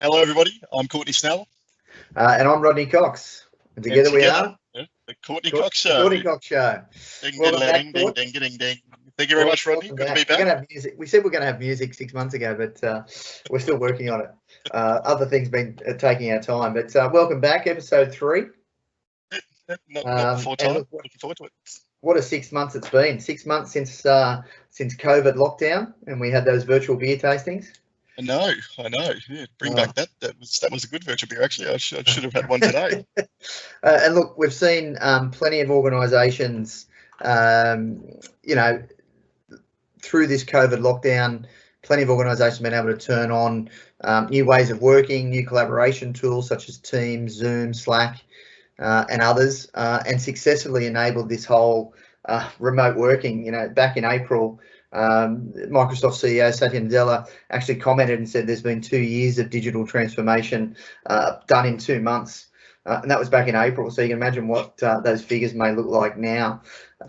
Hello, everybody. I'm Courtney Snell, And I'm Rodney Cox. And and together we are the Courtney Cox the Show. Courtney Cox Show. Ding, Welcome diddle, back, ding, ding, Court. ding, ding, ding. Thank you very much, Rodney. Welcome Good to back. be We're back. going to have music. We said we're going to have music 6 months ago, but we're still working on it. Other things been taking our time. But welcome back, episode 3. Not before time. Look, Looking forward to it. what a 6 months it's been. 6 months since COVID lockdown, and we had those virtual beer tastings. I know. Yeah, bring back that. That was a good virtual beer. Actually, I should have had one today. And look, we've seen plenty of organisations, through this COVID lockdown, plenty of organisations have been able to turn on new ways of working, new collaboration tools such as Teams, Zoom, Slack, and others, and successfully enabled this whole remote working. Back in April, Microsoft CEO Satya Nadella actually commented and said there's been 2 years of digital transformation done in 2 months. And that was back in April, so you can imagine what those figures may look like now.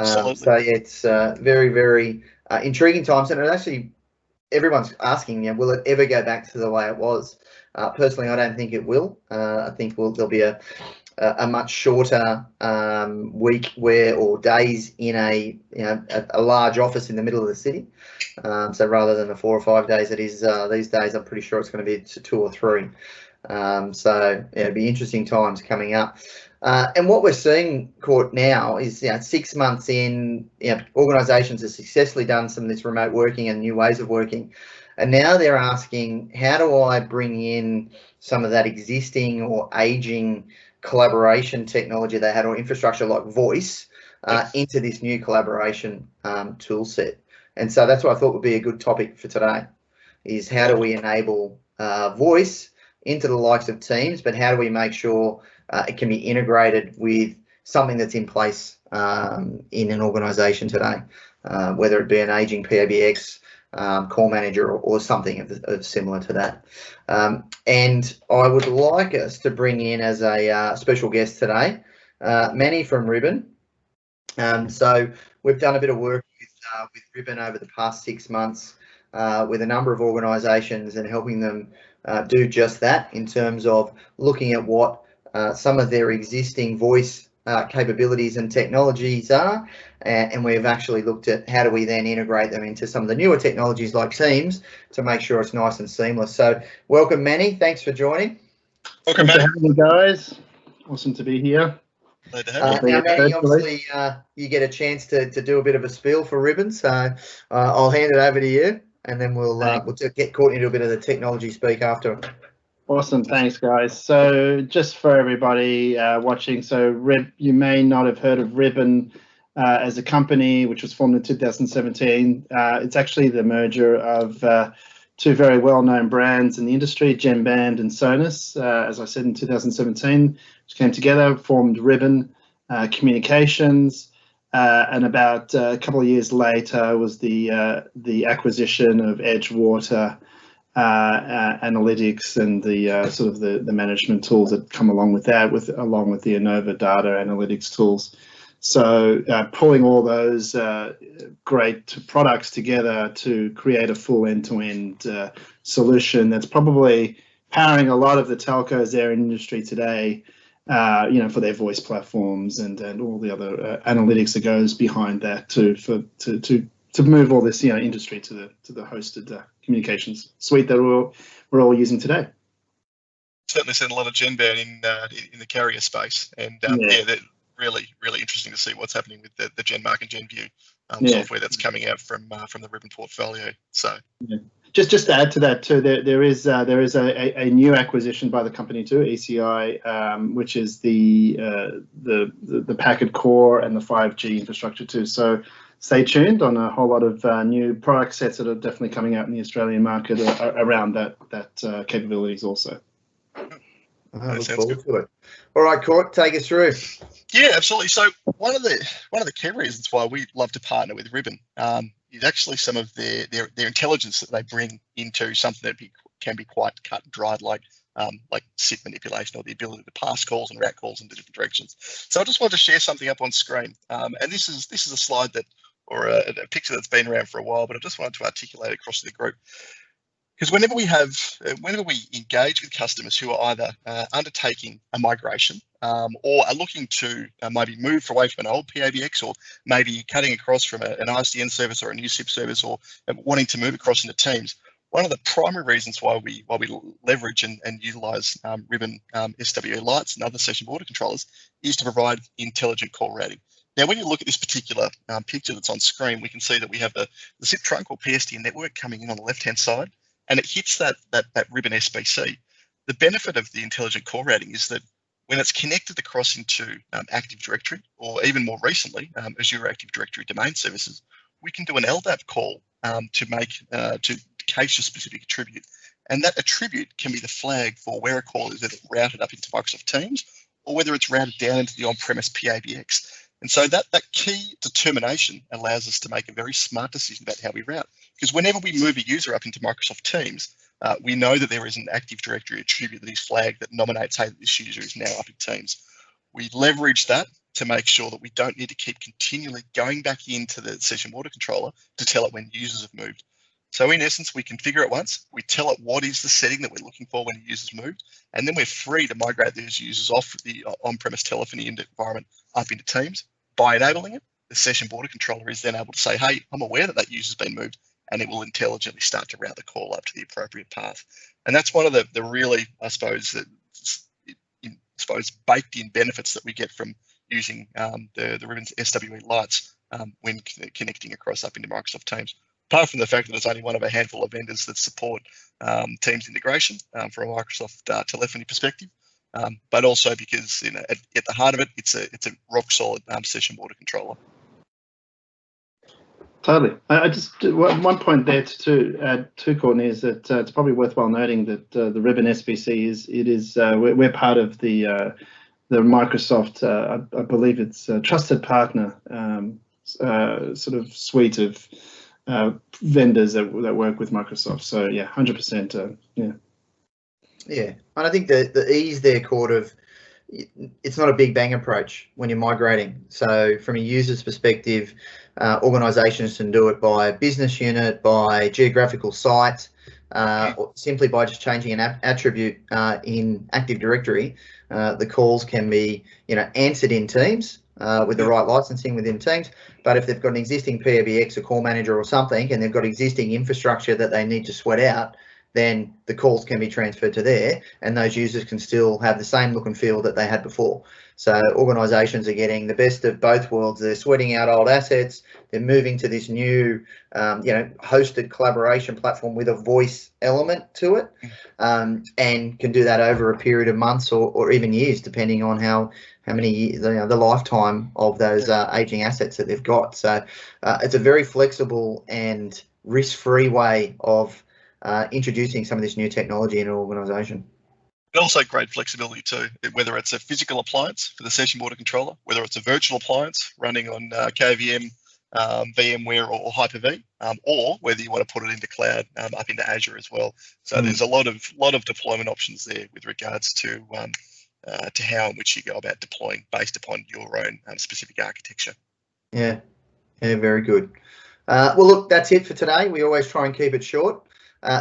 So yeah, it's very, very intriguing times, and it actually, everyone's asking, will it ever go back to the way it was? Personally, I don't think it will. I think there'll be a much shorter week or days in a large office in the middle of the city. So rather than the 4 or 5 days it is these days, I'm pretty sure it's going to be 2 or 3. So yeah, it'll be interesting times coming up. And what we're seeing, Court, now is 6 months in, organisations have successfully done some of this remote working and new ways of working. And now they're asking, how do I bring in some of that existing or aging collaboration technology they had, or infrastructure like voice, into this new collaboration tool set? And so that's what I thought would be a good topic for today, is how do we enable voice into the likes of Teams, but how do we make sure it can be integrated with something that's in place in an organisation today, whether it be an aging PABX, call manager, or something of similar to that. And I would like us to bring in as a special guest today, Manny from Ribbon. So we've done a bit of work with Ribbon over the past 6 months with a number of organisations and helping them do just that in terms of looking at what some of their existing voice capabilities and technologies are, and we've actually looked at how do we then integrate them into some of the newer technologies like Teams to make sure it's nice and seamless. So welcome, Manny. Thanks for joining. Welcome, Manny. Thanks for having me, guys. Awesome to be here. Glad to have you. Now, Manny, obviously you get a chance to do a bit of a spiel for Ribbon, so I'll hand it over to you, and then we'll get Courtney into a bit of the technology speak after. Awesome, thanks, guys. So just for everybody watching, you may not have heard of Ribbon as a company, which was formed in 2017. It's actually the merger of 2 very well-known brands in the industry, Genband and Sonos, as I said, in 2017, which came together, formed Ribbon Communications, and about a couple of years later was the acquisition of Edgewater Analytics and the sort of the management tools that come along with that, along with the Innova data analytics tools. So pulling all those great products together to create a full end-to-end solution that's probably powering a lot of the telcos there in industry today, for their voice platforms and all the other analytics that goes behind that to move all this industry to the hosted communications suite that we're all using today. Certainly seen a lot of Genband in the carrier space, and they're really interesting to see what's happening with the Genmark and GenView software that's coming out from the Ribbon portfolio. So just to add to that too, there is a new acquisition by the company too, ECI, which is the packet core and the 5G infrastructure too. So stay tuned on a whole lot of new product sets that are definitely coming out in the Australian market around that capabilities also. I look forward to it. All right, Court, take us through. Yeah, absolutely. So one of the key reasons why we love to partner with Ribbon is actually some of their intelligence that they bring into something that can be quite cut and dried, like SIP manipulation, or the ability to pass calls and route calls into different directions. So I just wanted to share something up on screen, and this is a slide or a picture that's been around for a while, but I just wanted to articulate across the group. Because whenever we engage with customers who are either undertaking a migration or are looking to maybe move away from an old PABX, or maybe cutting across from an ISDN service or a new SIP service, or wanting to move across into Teams, one of the primary reasons why we leverage and utilize Ribbon SWE Lights and other session border controllers is to provide intelligent call routing. Now, when you look at this particular picture that's on screen, we can see that we have the SIP trunk or PSTN network coming in on the left-hand side, and it hits that Ribbon SBC. The benefit of the intelligent call routing is that when it's connected across into Active Directory, or even more recently, Azure Active Directory domain services, we can do an LDAP call to cache a specific attribute. And that attribute can be the flag for where a call is either routed up into Microsoft Teams, or whether it's routed down into the on-premise PABX. And so that key determination allows us to make a very smart decision about how we route. Because whenever we move a user up into Microsoft Teams, we know that there is an Active Directory attribute that is flagged that nominates, hey, this user is now up in Teams. We leverage that to make sure that we don't need to keep continually going back into the session border controller to tell it when users have moved. So in essence, we configure it once, we tell it what is the setting that we're looking for when a user's moved, and then we're free to migrate those users off the on-premise telephony environment up into Teams. By enabling it, the session border controller is then able to say, hey, I'm aware that user's been moved, and it will intelligently start to route the call up to the appropriate path. And that's one of the really, I suppose, baked in benefits that we get from using the Ribbon's SWE Lights when connecting across up into Microsoft Teams. Apart from the fact that it's only one of a handful of vendors that support Teams integration from a Microsoft telephony perspective, but also because at the heart of it, it's a rock solid session border controller. Totally. I just one point there to add to Courtenay is that it's probably worthwhile noting that the Ribbon SBC we're part of the Microsoft I believe it's a trusted partner sort of suite of vendors that work with Microsoft. So yeah, 100%. Yeah. Yeah, and I think the ease there, Court, of it's not a big bang approach when you're migrating. So from a user's perspective, organisations can do it by business unit, by geographical site, or simply by just changing an attribute in Active Directory. The calls can be, answered in Teams with the right licensing within Teams. But if they've got an existing PABX, a call manager or something, and they've got existing infrastructure that they need to sweat out, then the calls can be transferred to there, and those users can still have the same look and feel that they had before. So organisations are getting the best of both worlds. They're sweating out old assets. They're moving to this new, hosted collaboration platform with a voice element to it, and can do that over a period of months or even years, depending on how many the lifetime of those aging assets that they've got. So it's a very flexible and risk-free way of introducing some of this new technology in an organisation. But also great flexibility too, whether it's a physical appliance for the session border controller, whether it's a virtual appliance running on KVM, VMware or Hyper-V, or whether you want to put it into cloud up into Azure as well. So there's a lot of deployment options there with regards to how in which you go about deploying based upon your own specific architecture. Yeah, very good. Well, look, that's it for today. We always try and keep it short.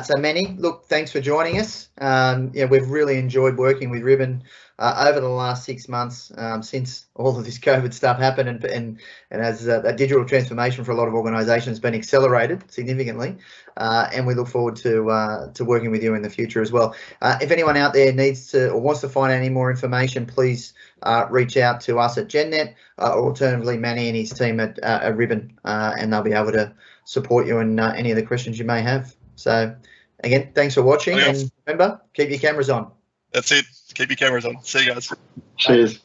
So Manny, look, thanks for joining us. We've really enjoyed working with Ribbon over the last 6 months since all of this COVID stuff happened, and as a digital transformation for a lot of organisations has been accelerated significantly, and we look forward to working with you in the future as well. If anyone out there needs to or wants to find out any more information, please reach out to us at GenNet, or alternatively Manny and his team at Ribbon, and they'll be able to support you in any of the questions you may have. So, again, thanks for watching, and remember, keep your cameras on. That's it. Keep your cameras on. See you guys. Cheers.